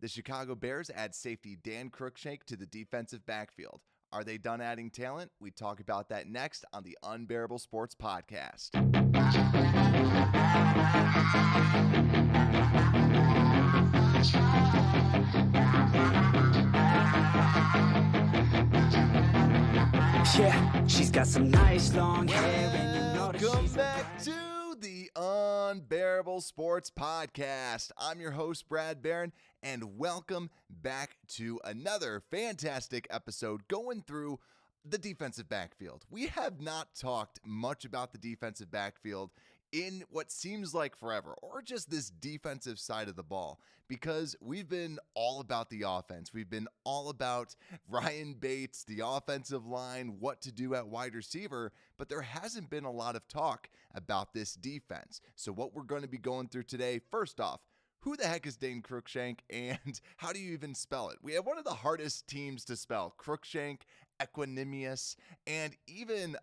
The Chicago Bears add safety Dane Cruikshank to the defensive backfield. Are they done adding talent? We talk about that next on the Unbearable Sports podcast. Yeah, she's got some nice long hair and you know that Welcome she's back to the Unbearable Sports podcast. I'm your host, Brad Barron, and welcome back to another fantastic episode going through the defensive backfield. We have not talked much about the defensive backfield in what seems like forever, or just this defensive side of the ball, because we've been all about the offense. We've been all about Ryan Bates, the offensive line, what to do at wide receiver, but there hasn't been a lot of talk about this defense. So what we're going to be going through today, first off, who the heck is Dane Cruikshank, and how do you even spell it? We have one of the hardest teams to spell: Cruikshank, Equanimous, and even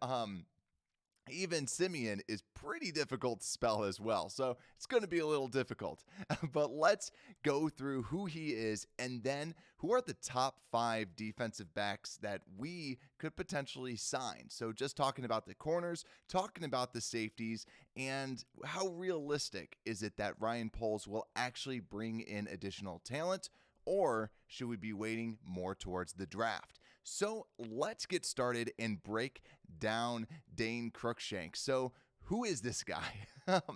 Simeon is pretty difficult to spell as well, so it's going to be a little difficult. But let's go through who he is, and then who are the top 5 defensive backs that we could potentially sign. So just talking about the corners, talking about the safeties, and how realistic is it that Ryan Poles will actually bring in additional talent, or should we be waiting more towards the draft? So let's get started and break down Dane Cruikshank. So who is this guy?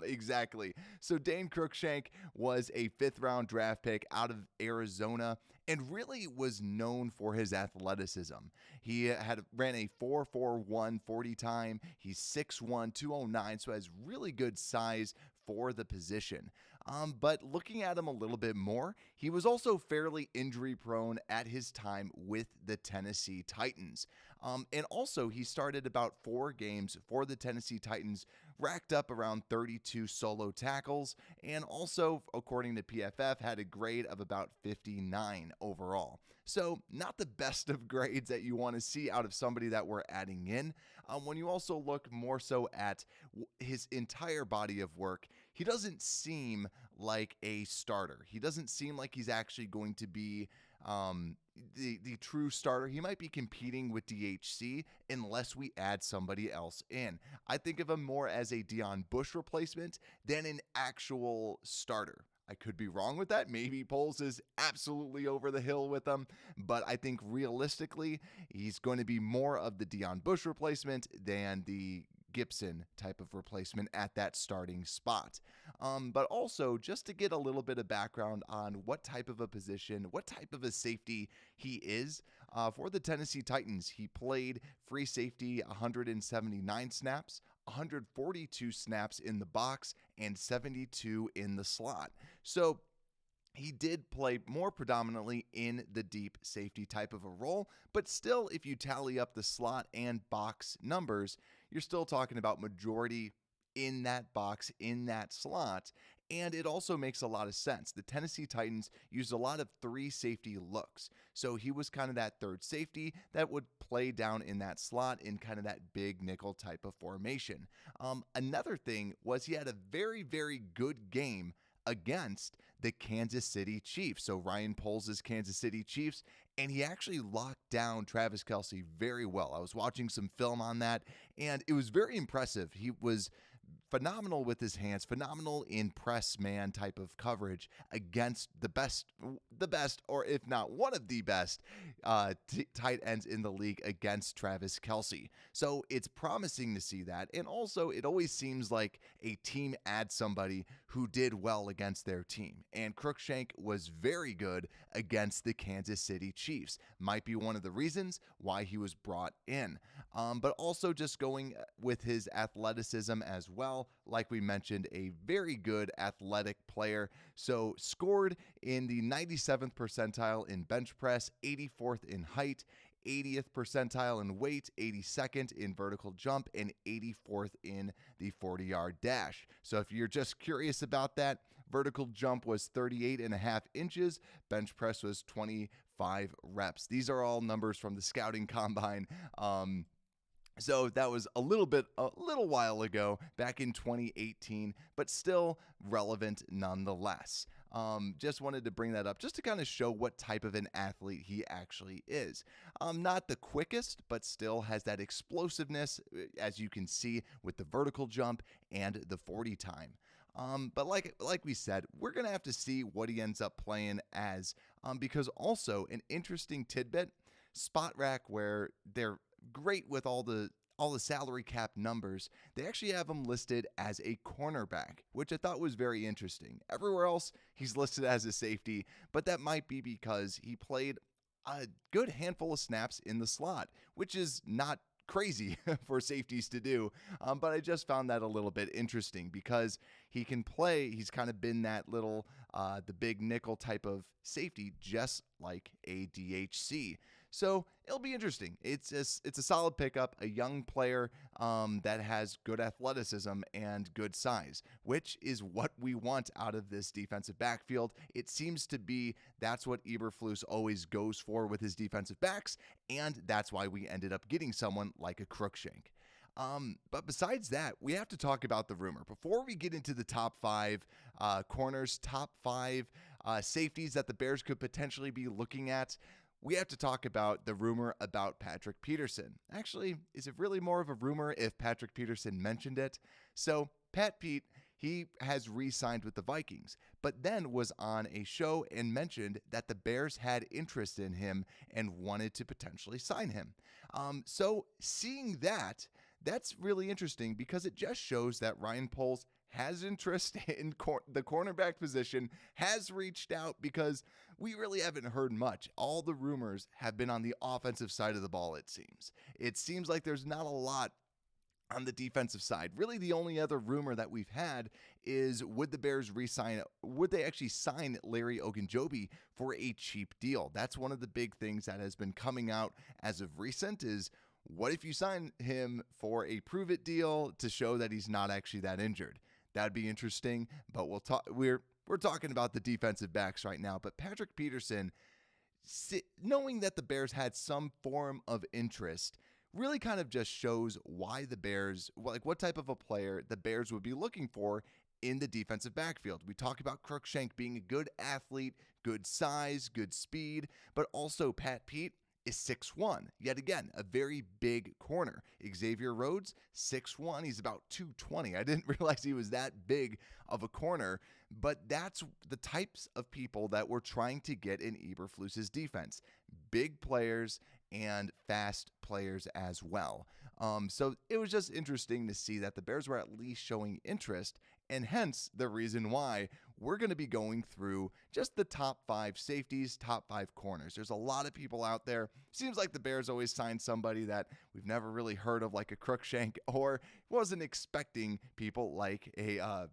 Exactly. So Dane Cruikshank was a 5th-round draft pick out of Arizona and really was known for his athleticism. He ran a 4.41 40 time. He's 6'1", 209, so has really good size for the position. But looking at him a little bit more, he was also fairly injury prone at his time with the Tennessee Titans. And also he started about 4 games for the Tennessee Titans, racked up around 32 solo tackles, and also, according to PFF, had a grade of about 59 overall. So not the best of grades that you want to see out of somebody that we're adding in. When you also look more so at his entire body of work, he doesn't seem like a starter. He doesn't seem like he's actually going to be the true starter. He might be competing with DHC unless we add somebody else in. I think of him more as a Deion Bush replacement than an actual starter. I could be wrong with that. Maybe Poles is absolutely over the hill with them, but I think realistically, he's going to be more of the Deion Bush replacement than the Gibson type of replacement at that starting spot. But also, just to get a little bit of background on what type of a position, what type of a safety he is, for the Tennessee Titans, he played free safety 179 snaps, 142 snaps in the box, and 72 in the slot. So he did play more predominantly in the deep safety type of a role, but still, if you tally up the slot and box numbers, you're still talking about majority in that box, in that slot, and it also makes a lot of sense. The Tennessee Titans used a lot of 3 safety looks, so he was kind of that third safety that would play down in that slot in kind of that big nickel type of formation. Another thing was he had a very, very good game against the Kansas City Chiefs. So Ryan Poles' Kansas City Chiefs, and he actually locked down Travis Kelce very well. I was watching some film on that, and it was very impressive. He was phenomenal with his hands, phenomenal in press man type of coverage against the best, or if not one of the best tight ends in the league against Travis Kelce. So it's promising to see that. And also, it always seems like a team adds somebody who did well against their team. And Cruikshank was very good against the Kansas City Chiefs. Might be one of the reasons why he was brought in. But also just going with his athleticism as well. Like we mentioned, a very good athletic player. So scored in the 97th percentile in bench press, 84th in height, 80th percentile in weight, 82nd in vertical jump, and 84th in the 40-yard dash. So if you're just curious about that, vertical jump was 38.5 inches, bench press was 25 reps. These are all numbers from the scouting combine. So that was a little while ago, back in 2018, but still relevant nonetheless. Just wanted to bring that up just to kind of show what type of an athlete he actually is. Not the quickest, but still has that explosiveness, as you can see with the vertical jump and the 40 time. But like we said, we're going to have to see what he ends up playing as, because also an interesting tidbit, Spot Rack, where they're great with all the salary cap numbers, they actually have him listed as a cornerback, which I thought was very interesting. Everywhere else, he's listed as a safety, but that might be because he played a good handful of snaps in the slot, which is not crazy for safeties to do, but I just found that a little bit interesting because he can play. He's kind of been that little the big nickel type of safety, just like a DHC. So it'll be interesting. It's a solid pickup, a young player that has good athleticism and good size, which is what we want out of this defensive backfield. It seems to be that's what Eberflus always goes for with his defensive backs, and that's why we ended up getting someone like a Cruikshank. But besides that, we have to talk about the rumor. Before we get into the top 5 corners, top 5 safeties that the Bears could potentially be looking at, we have to talk about the rumor about Patrick Peterson. Actually, is it really more of a rumor if Patrick Peterson mentioned it? So, Pat Pete, he has re-signed with the Vikings, but then was on a show and mentioned that the Bears had interest in him and wanted to potentially sign him. So, seeing that, that's really interesting because it just shows that Ryan Poles has interest in the cornerback position, has reached out because we really haven't heard much. All the rumors have been on the offensive side of the ball, it seems. It seems like there's not a lot on the defensive side. Really, the only other rumor that we've had is would the Bears would they actually sign Larry Ogunjobi for a cheap deal? That's one of the big things that has been coming out as of recent is, what if you sign him for a prove-it deal to show that he's not actually that injured? That'd be interesting, but we'll talk. We're talking about the defensive backs right now. But Patrick Peterson, knowing that the Bears had some form of interest, really kind of just shows why the Bears, like what type of a player the Bears would be looking for in the defensive backfield. We talk about Cruikshank being a good athlete, good size, good speed, but also Pat Pete is 6'1", yet again, a very big corner. Xavier Rhodes, 6'1", he's about 220. I didn't realize he was that big of a corner, but that's the types of people that we're trying to get in Eberflus's defense. Big players and fast players as well. So it was just interesting to see that the Bears were at least showing interest, and hence the reason why we're going to be going through just the top 5 safeties, top 5 corners. There's a lot of people out there. Seems like the Bears always sign somebody that we've never really heard of, like a Cruikshank, or wasn't expecting people like the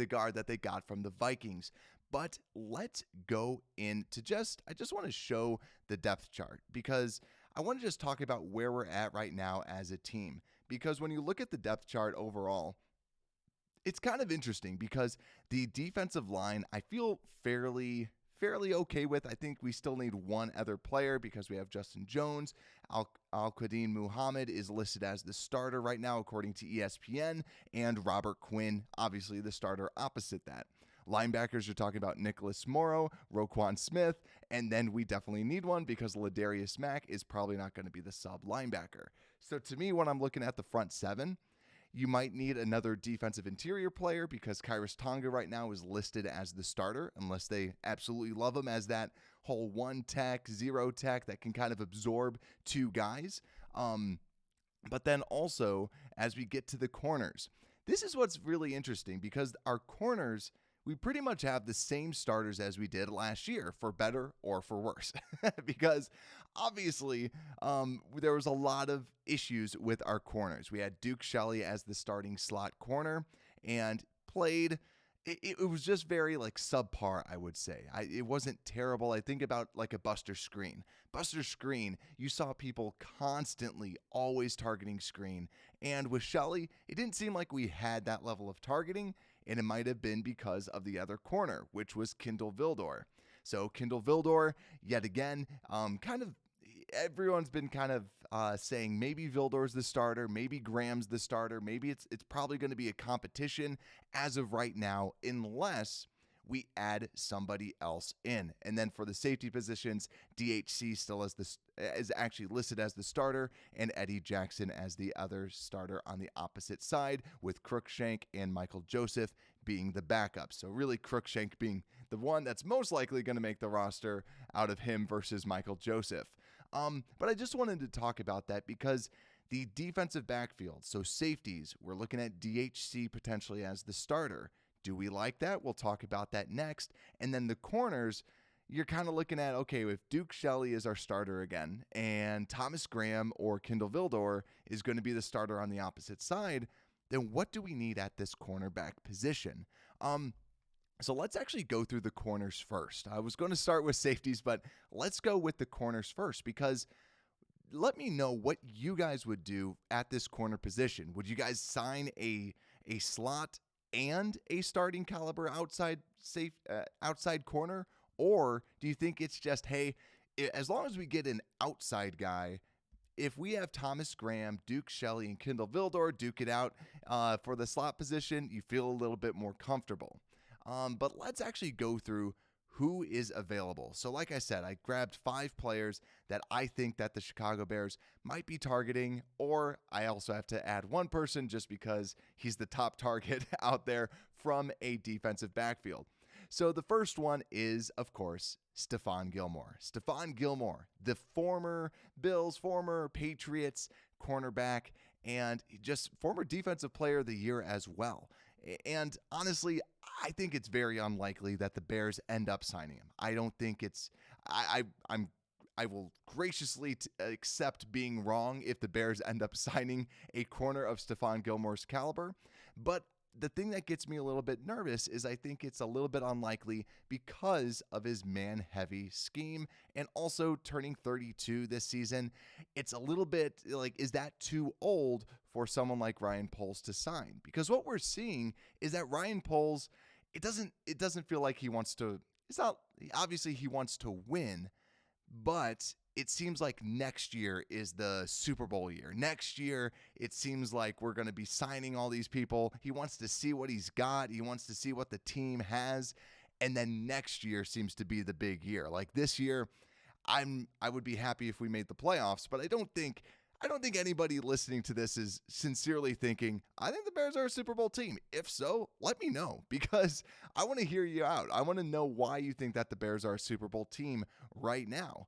guard that they got from the Vikings. But let's go into I just want to show the depth chart because I want to just talk about where we're at right now as a team. Because when you look at the depth chart overall, it's kind of interesting because the defensive line, I feel fairly okay with. I think we still need one other player because we have Justin Jones. Al-Qadim Muhammad is listed as the starter right now, according to ESPN, and Robert Quinn, obviously the starter opposite that. Linebackers, you're talking about Nicholas Morrow, Roquan Smith, and then we definitely need one because Ladarius Mack is probably not going to be the sub linebacker. So to me, when I'm looking at the front 7, you might need another defensive interior player because Kairos Tonga right now is listed as the starter, unless they absolutely love him as that whole 1 tech, 0 tech that can kind of absorb 2 guys. But then also, as we get to the corners, this is what's really interesting because our corners, we pretty much have the same starters as we did last year, for better or for worse, because obviously there was a lot of issues with our corners. We had Duke Shelley as the starting slot corner and played. It was just very like subpar, I would say. It wasn't terrible. I think about like a Buster Screen. Buster Screen, you saw people constantly always targeting screen. And with Shelley, it didn't seem like we had that level of targeting, and it might have been because of the other corner, which was Kindle Vildor. So Kindle Vildor, yet again, kind of everyone's been kind of saying maybe Vildor's the starter, maybe Graham's the starter, maybe it's probably going to be a competition as of right now, unless we add somebody else in. And then for the safety positions, DHC still is actually listed as the starter, and Eddie Jackson as the other starter on the opposite side, with Cruikshank and Michael Joseph being the backup. So really Cruikshank being the one that's most likely going to make the roster out of him versus Michael Joseph. But I just wanted to talk about that because the defensive backfield, so safeties, we're looking at DHC potentially as the starter. Do we like that? We'll talk about that next. And then the corners, you're kind of looking at, okay, if Duke Shelley is our starter again and Thomas Graham or Kindle Vildor is going to be the starter on the opposite side, then what do we need at this cornerback position? So let's actually go through the corners first. I was going to start with safeties, but let's go with the corners first, because let me know what you guys would do at this corner position. Would you guys sign a slot and a starting caliber outside corner? Or do you think it's just, hey, as long as we get an outside guy, if we have Thomas Graham, Duke Shelley, and Kindle Vildor duke it out for the slot position, you feel a little bit more comfortable. But let's actually go through who is available. So like I said, I grabbed 5 players that I think that the Chicago Bears might be targeting, or I also have to add one person just because he's the top target out there from a defensive backfield. So the first one is, of course, Stefon Gilmore. Stefon Gilmore, the former Bills, former Patriots cornerback, and just former defensive player of the year as well. And honestly, I think it's very unlikely that the Bears end up signing him. I don't think it's. I will graciously accept being wrong if the Bears end up signing a corner of Stefon Gilmore's caliber. But the thing that gets me a little bit nervous is I think it's a little bit unlikely because of his man-heavy scheme, and also turning 32 this season. It's a little bit like, is that too old for someone like Ryan Poles to sign? Because what we're seeing is that Ryan Poles, it doesn't feel like he wants to. It's not obviously he wants to win, but it seems like next year is the Super Bowl year. Next year, it seems like we're going to be signing all these people. He wants to see what he's got. He wants to see what the team has. And then next year seems to be the big year. Like this year, I would be happy if we made the playoffs, but I don't think anybody listening to this is sincerely thinking, I think the Bears are a Super Bowl team. If so, let me know, because I want to hear you out. I want to know why you think that the Bears are a Super Bowl team right now.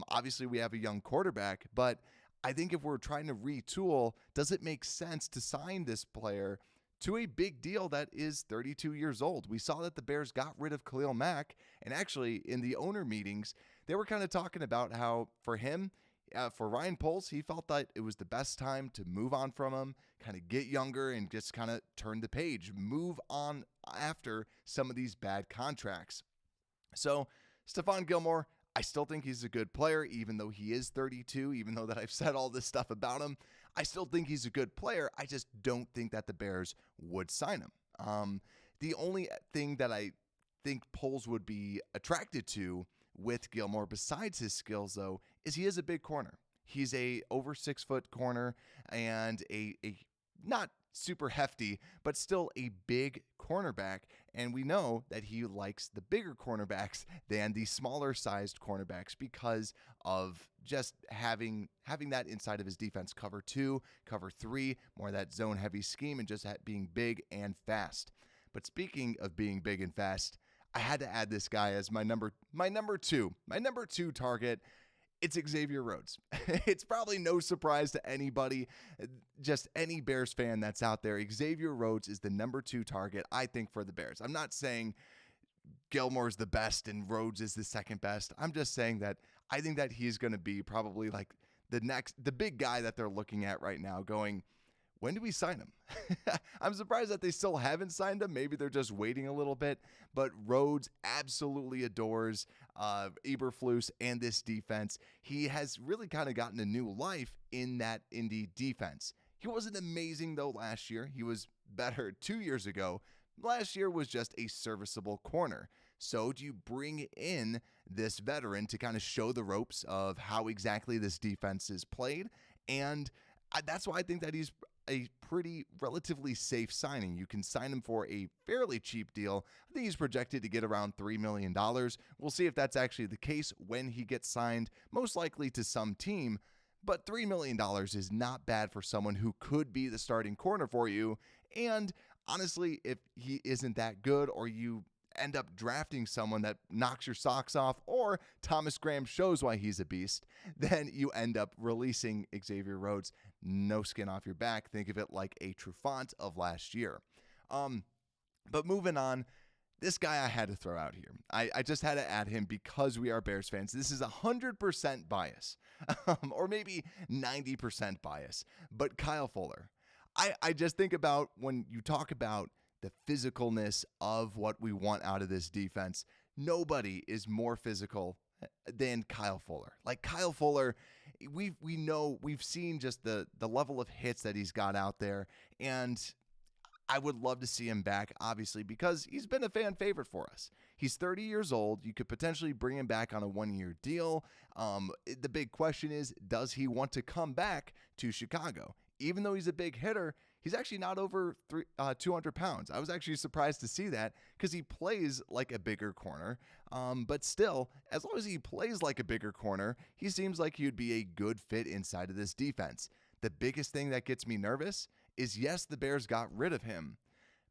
Obviously, we have a young quarterback, but I think if we're trying to retool, does it make sense to sign this player to a big deal that is 32 years old? We saw that the Bears got rid of Khalil Mack, and actually in the owner meetings, they were kind of talking about how for him, for Ryan Poles, he felt that it was the best time to move on from him, kind of get younger and just kind of turn the page, move on after some of these bad contracts. So Stefon Gilmore, I still think he's a good player, even though he is 32, even though that I've said all this stuff about him. I still think he's a good player. I just don't think that the Bears would sign him. The only thing that I think Poles would be attracted to with Gilmore, besides his skills, though, is he is a big corner. He's a over 6 foot corner and a not super hefty, but still a big cornerback. And we know that he likes the bigger cornerbacks than the smaller sized cornerbacks because of just having that inside of his defense, cover 2, cover 3, more of that zone heavy scheme, and just being big and fast. But speaking of being big and fast, I had to add this guy as my number 2 target. It's Xavier Rhodes. It's probably no surprise to anybody, just any Bears fan that's out there. Xavier Rhodes is the number 2 target, I think, for the Bears. I'm not saying Gilmore's the best and Rhodes is the second best. I'm just saying that I think that he's going to be probably like the big guy that they're looking at right now, going, when do we sign him? I'm surprised that they still haven't signed him. Maybe they're just waiting a little bit. But Rhodes absolutely adores Eberflus and this defense. He has really kind of gotten a new life in that Indy defense. He wasn't amazing, though, last year. He was better 2 years ago. Last year was just a serviceable corner. So do you bring in this veteran to kind of show the ropes of how exactly this defense is played? And that's why I think that he's a pretty relatively safe signing. You can sign him for a fairly cheap deal. I think he's projected to get around $3 million. We'll see if that's actually the case when he gets signed, most likely to some team. But $3 million is not bad for someone who could be the starting corner for you. And honestly, if he isn't that good, or you end up drafting someone that knocks your socks off, or Thomas Graham shows why he's a beast, then you end up releasing Xavier Rhodes. No skin off your back. Think of it like a Trufant of last year. But moving on, this guy I had to throw out here. I just had to add him because we are Bears fans. This is 100% bias, or maybe 90% bias. But Kyle Fuller. I just think about when you talk about the physicalness of what we want out of this defense, nobody is more physical than Kyle Fuller. Like Kyle Fuller, we've seen just the level of hits that he's got out there, and I would love to see him back, obviously, because he's been a fan favorite for us. He's 30 years old. You could potentially bring him back on a one-year deal. The big question is, does he want to come back to Chicago? Even though he's a big hitter, he's actually not over 200 pounds. I was actually surprised to see that because he plays like a bigger corner. But still, as long as he plays like a bigger corner, he seems like he would be a good fit inside of this defense. The biggest thing that gets me nervous is, yes, the Bears got rid of him,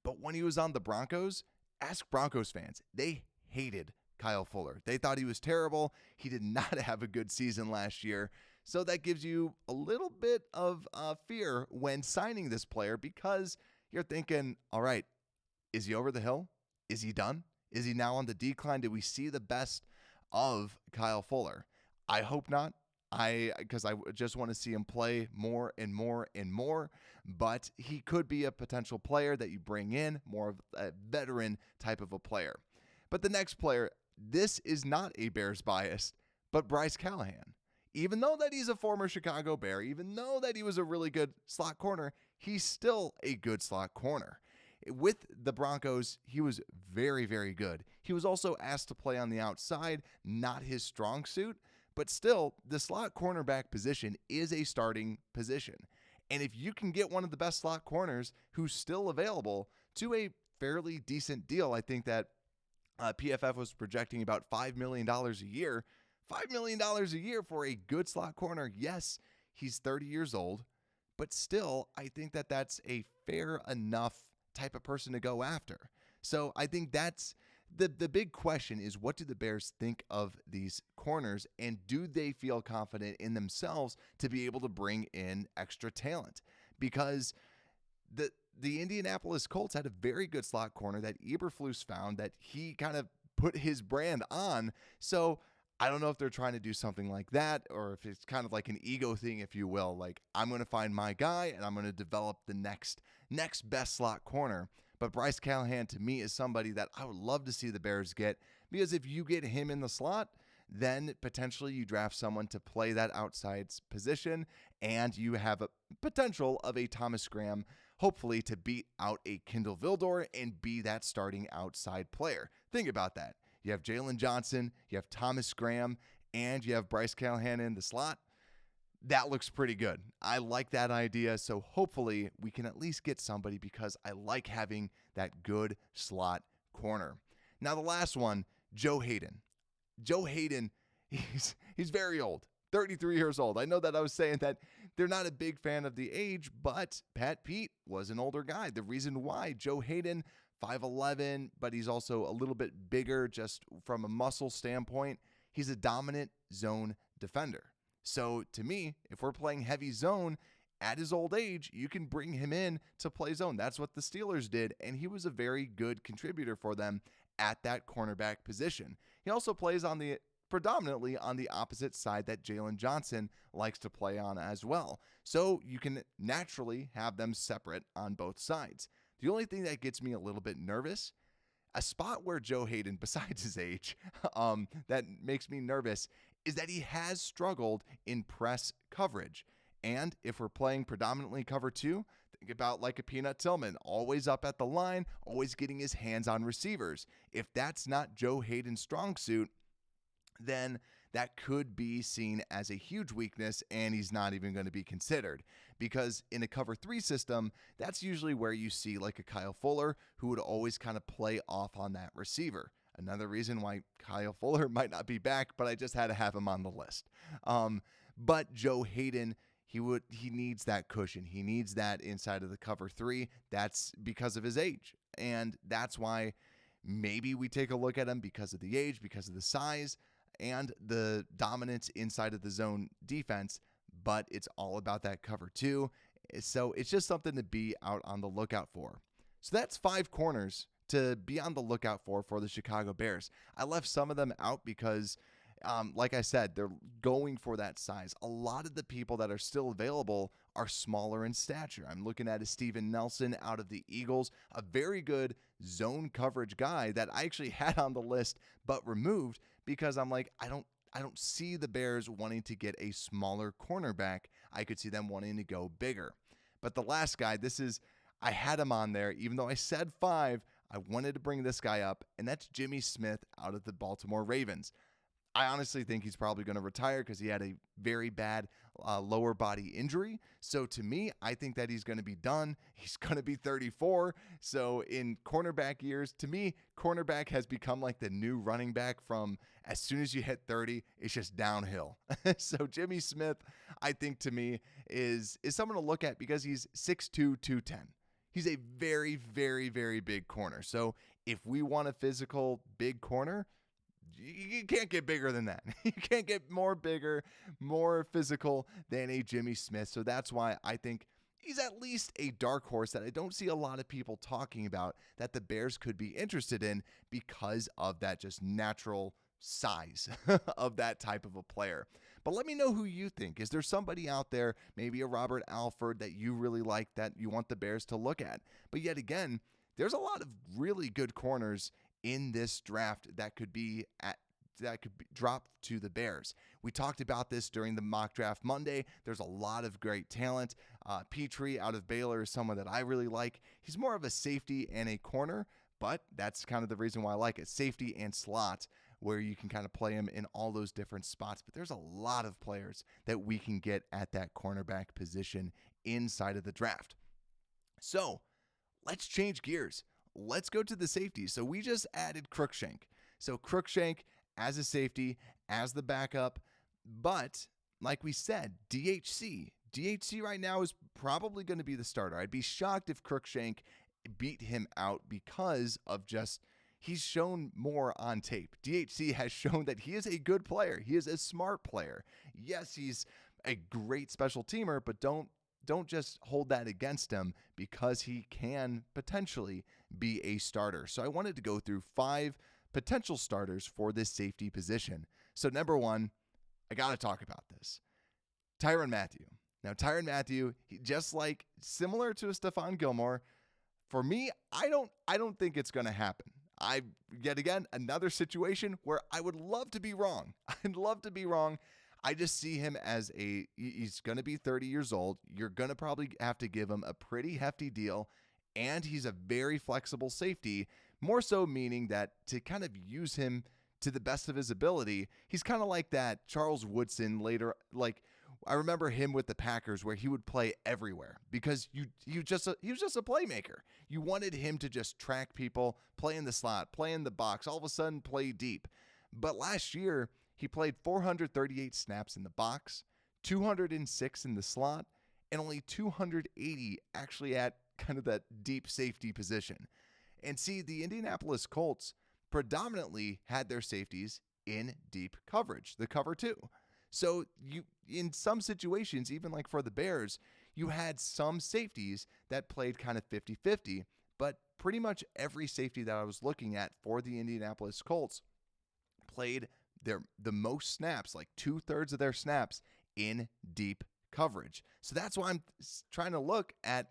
but when he was on the Broncos, ask Broncos fans. They hated Kyle Fuller. They thought he was terrible. He did not have a good season last year. So that gives you a little bit of fear when signing this player, because you're thinking, all right, is he over the hill? Is he done? Is he now on the decline? Did we see the best of Kyle Fuller? I hope not. Because I just want to see him play more and more and more, but he could be a potential player that you bring in, more of a veteran type of a player. But the next player, this is not a Bears bias, but Bryce Callahan. Even though that he's a former Chicago Bear, even though that he was a really good slot corner, he's still a good slot corner. With the Broncos, he was very, very good. He was also asked to play on the outside, not his strong suit, but still, the slot cornerback position is a starting position. And if you can get one of the best slot corners who's still available to a fairly decent deal, I think that PFF was projecting about $5 million a year. $5 million a year for a good slot corner. Yes, he's 30 years old, but still, I think that that's a fair enough type of person to go after. So I think that's the big question is, what do the Bears think of these corners, and do they feel confident in themselves to be able to bring in extra talent? Because the Indianapolis Colts had a very good slot corner that Eberflus found that he kind of put his brand on. So I don't know if they're trying to do something like that, or if it's kind of like an ego thing, if you will. Like, I'm going to find my guy and I'm going to develop the next best slot corner. But Bryce Callahan, to me, is somebody that I would love to see the Bears get, because if you get him in the slot, then potentially you draft someone to play that outside position, and you have a potential of a Thomas Graham, hopefully, to beat out a Kindle Vildor and be that starting outside player. Think about that. You have Jalen Johnson, you have Thomas Graham, and you have Bryce Callahan in the slot. That looks pretty good. I like that idea, so hopefully we can at least get somebody, because I like having that good slot corner. Now the last one, Joe Hayden. Joe Hayden, he's very old, 33 years old. I know that I was saying that they're not a big fan of the age, but Pat Pete was an older guy. The reason why Joe Hayden, 5'11", but he's also a little bit bigger just from a muscle standpoint. He's a dominant zone defender. So to me, if we're playing heavy zone at his old age, you can bring him in to play zone. That's what the Steelers did, and he was a very good contributor for them at that cornerback position. He also plays predominantly on the opposite side that Jalen Johnson likes to play on as well. So you can naturally have them separate on both sides. The only thing that gets me a little bit nervous, a spot where Joe Hayden, besides his age, that makes me nervous, is that he has struggled in press coverage. And if we're playing predominantly cover 2, think about like a Peanut Tillman, always up at the line, always getting his hands on receivers. If that's not Joe Hayden's strong suit, then that could be seen as a huge weakness, and he's not even going to be considered. Because in a cover 3 system, that's usually where you see like a Kyle Fuller who would always kind of play off on that receiver. Another reason why Kyle Fuller might not be back, but I just had to have him on the list. But Joe Hayden, he needs that cushion. He needs that inside of the cover 3. That's because of his age. And that's why maybe we take a look at him because of the age, because of the size, and the dominance inside of the zone defense. But it's all about that cover 2. So it's just something to be out on the lookout for. So that's 5 corners to be on the lookout for the Chicago Bears. I left some of them out because, like I said, they're going for that size. A lot of the people that are still available are smaller in stature. I'm looking at a Steven Nelson out of the Eagles, a very good zone coverage guy that I actually had on the list but removed because I'm like, I don't see the Bears wanting to get a smaller cornerback. I could see them wanting to go bigger. But the last guy, I had him on there, even though I said 5, I wanted to bring this guy up, and that's Jimmy Smith out of the Baltimore Ravens. I honestly think he's probably going to retire because he had a very bad lower body injury. So to me, I think that he's going to be done. He's going to be 34. So in cornerback years, to me, cornerback has become like the new running back from as soon as you hit 30, it's just downhill. So Jimmy Smith, I think to me, is someone to look at because he's 6'2", 210. He's a very, very, very big corner. So if we want a physical big corner, you can't get bigger than that. You can't get more bigger, more physical than a Jimmy Smith. So that's why I think he's at least a dark horse that I don't see a lot of people talking about that the Bears could be interested in because of that just natural size of that type of a player. But let me know who you think. Is there somebody out there, maybe a Robert Alford, that you really like that you want the Bears to look at? But yet again, there's a lot of really good corners in this draft that could be dropped to the Bears. We talked about this during the mock draft Monday. There's a lot of great talent. Petrie out of Baylor is someone that I really like. He's more of a safety and a corner, but that's kind of the reason why I like it. Safety and slot, where you can kind of play him in all those different spots. But there's a lot of players that we can get at that cornerback position inside of the draft. So let's change gears. Let's go to the safety. So we just added Cruikshank. So Cruikshank as a safety, as the backup. But like we said, DHC right now is probably going to be the starter. I'd be shocked if Cruikshank beat him out because of just he's shown more on tape. DHC has shown that he is a good player. He is a smart player. Yes, he's a great special teamer, but don't just hold that against him because he can potentially be a starter. So I wanted to go through 5 potential starters for this safety position. So number 1, I got to talk about this. Tyrann Mathieu. Now, Tyrann Mathieu, just like similar to a Stefon Gilmore, for me, I don't think it's going to happen. Yet again, another situation where I would love to be wrong. I'd love to be wrong. I just see him as he's going to be 30 years old. You're going to probably have to give him a pretty hefty deal. And he's a very flexible safety, more so meaning that to kind of use him to the best of his ability, he's kind of like that Charles Woodson later. Like I remember him with the Packers where he would play everywhere because he was just a playmaker. You wanted him to just track people, play in the slot, play in the box, all of a sudden play deep. But last year, he played 438 snaps in the box, 206 in the slot, and only 280 actually at kind of that deep safety position. And see, the Indianapolis Colts predominantly had their safeties in deep coverage, the cover 2. So you, in some situations, even like for the Bears, you had some safeties that played kind of 50-50, but pretty much every safety that I was looking at for the Indianapolis Colts played the most snaps, like 2/3 of their snaps in deep coverage. So that's why I'm trying to look at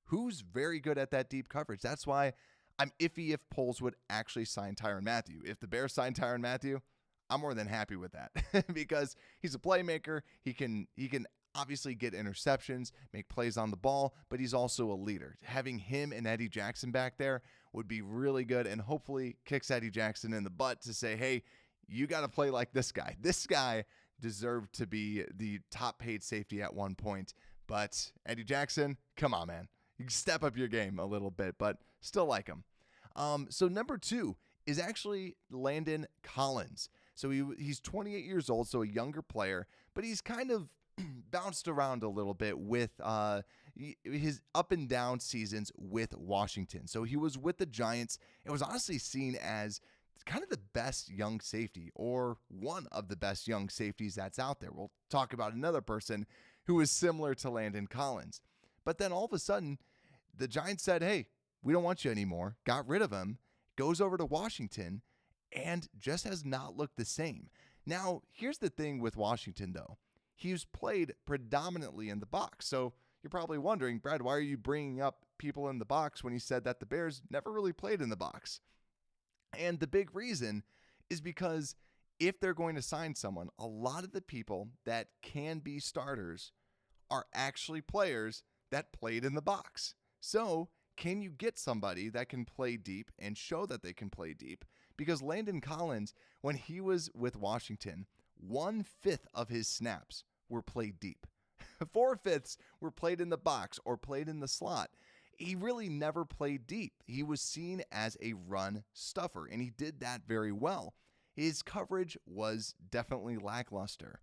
who's very good at that deep coverage. That's why I'm iffy if Poles would actually sign Tyrann Mathieu. If the Bears sign Tyrann Mathieu, I'm more than happy with that because he's a playmaker. He can obviously get interceptions, make plays on the ball, but he's also a leader. Having him and Eddie Jackson back there would be really good and hopefully kicks Eddie Jackson in the butt to say, hey, you got to play like this guy. This guy deserved to be the top paid safety at one point. But Eddie Jackson, come on, man. You can step up your game a little bit, but still like him. So number 2 is actually Landon Collins. So he's 28 years old, so a younger player, but he's kind of bounced around a little bit with his up and down seasons with Washington. So he was with the Giants and was honestly seen as kind of the best young safety, or one of the best young safeties that's out there. We'll talk about another person who was similar to Landon Collins. But then all of a sudden, the Giants said, hey, we don't want you anymore, got rid of him, goes over to Washington, and just has not looked the same. Now, here's the thing with Washington, though. He's played predominantly in the box. So you're probably wondering, Brad, why are you bringing up people in the box when he said that the Bears never really played in the box? And the big reason is because if they're going to sign someone, a lot of the people that can be starters are actually players that played in the box. So can you get somebody that can play deep and show that they can play deep? Because Landon Collins, when he was with Washington, 1/5 of his snaps were played deep. 4/5 were played in the box or played in the slot. He really never played deep. He was seen as a run stuffer, and he did that very well. His coverage was definitely lackluster.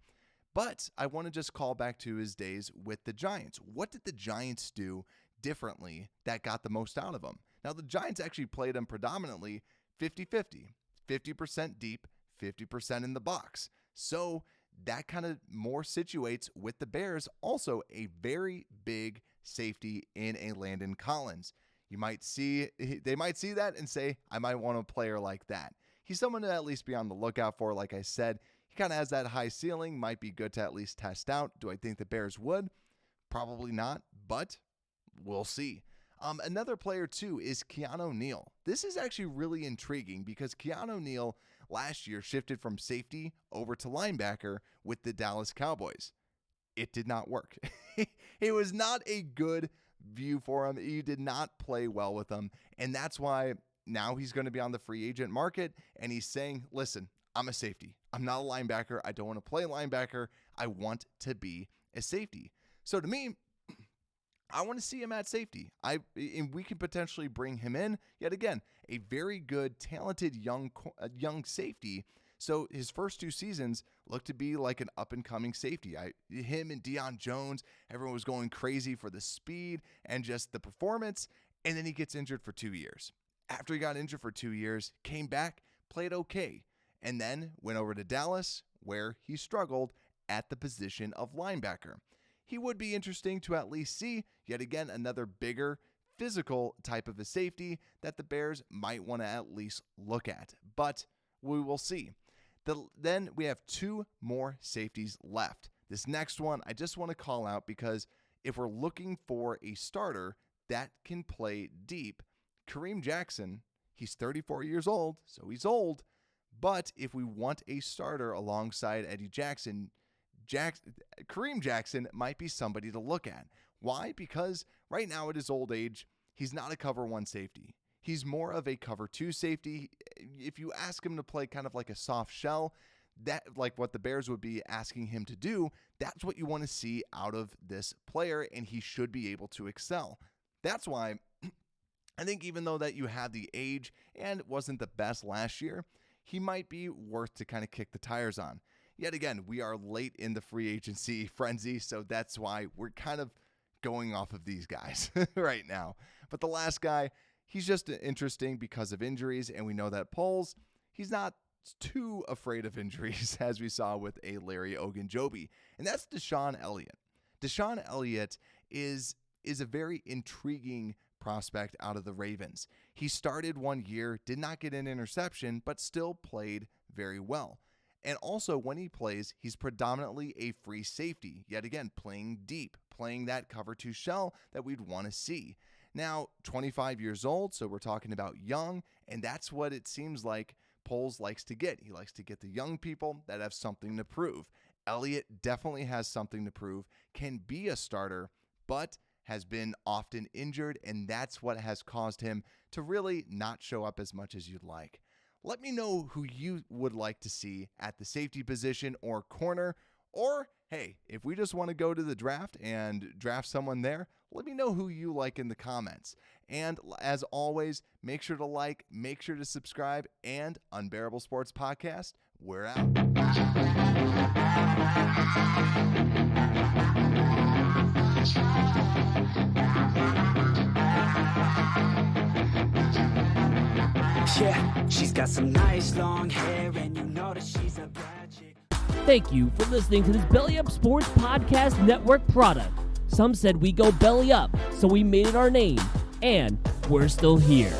But I want to just call back to his days with the Giants. What did the Giants do differently that got the most out of him? Now, the Giants actually played him predominantly 50-50, 50% deep, 50% in the box. So that kind of more situates with the Bears also a very big safety in a Landon Collins. They might see that and say, I might want a player like that. He's someone to at least be on the lookout for. Like I said, he kind of has that high ceiling, might be good to at least test out. Do I think the Bears would? Probably not, but we'll see. Another player too is Keanu Neal. This is actually really intriguing because Keanu Neal last year shifted from safety over to linebacker with the Dallas Cowboys. It did not work. It was not a good view for him. He did not play well with them. And that's why now he's going to be on the free agent market. And he's saying, listen, I'm a safety. I'm not a linebacker. I don't want to play linebacker. I want to be a safety. So to me, I want to see him at safety. And we can potentially bring him in. Yet again, a very good, talented young safety. So his first 2 seasons looked to be like an up-and-coming safety. Him and Deion Jones, everyone was going crazy for the speed and just the performance. And then he gets injured for 2 years. After he got injured for 2 years, came back, played okay, and then went over to Dallas, where he struggled at the position of linebacker. He would be interesting to at least see, yet again, another bigger, physical type of a safety that the Bears might want to at least look at. But we will see. Then we have 2 more safeties left. This next one, I just want to call out because if we're looking for a starter that can play deep, Kareem Jackson, he's 34 years old, so he's old. But if we want a starter alongside Eddie Jackson, Kareem Jackson might be somebody to look at. Why? Because right now at his old age, he's not a cover 1 safety. He's more of a cover 2 safety. If you ask him to play kind of like a soft shell, that like what the Bears would be asking him to do, that's what you want to see out of this player, and he should be able to excel. That's why I think even though that you have the age and wasn't the best last year, he might be worth to kind of kick the tires on. Yet again, we are late in the free agency frenzy, so that's why we're kind of going off of these guys right now. But the last guy, he's just interesting because of injuries, and we know that Poles, he's not too afraid of injuries as we saw with a Larry Ogunjobi, and that's Deshaun Elliott. Deshaun Elliott is a very intriguing prospect out of the Ravens. He started 1 year, did not get an interception, but still played very well. And also when he plays, he's predominantly a free safety, yet again, playing deep, playing that cover 2 shell that we'd want to see. Now, 25 years old, so we're talking about young, and that's what it seems like Poles likes to get. He likes to get the young people that have something to prove. Elliott definitely has something to prove, can be a starter, but has been often injured, and that's what has caused him to really not show up as much as you'd like. Let me know who you would like to see at the safety position or corner. Or, hey, if we just want to go to the draft and draft someone there, let me know who you like in the comments. And as always, make sure to like, make sure to subscribe, and Unbearable Sports Podcast, we're out. Yeah, she's got some nice long hair, and you know that she's a bad chick. Thank you for listening to this Belly Up Sports Podcast Network product. Some said we go belly up, so we made it our name, and we're still here.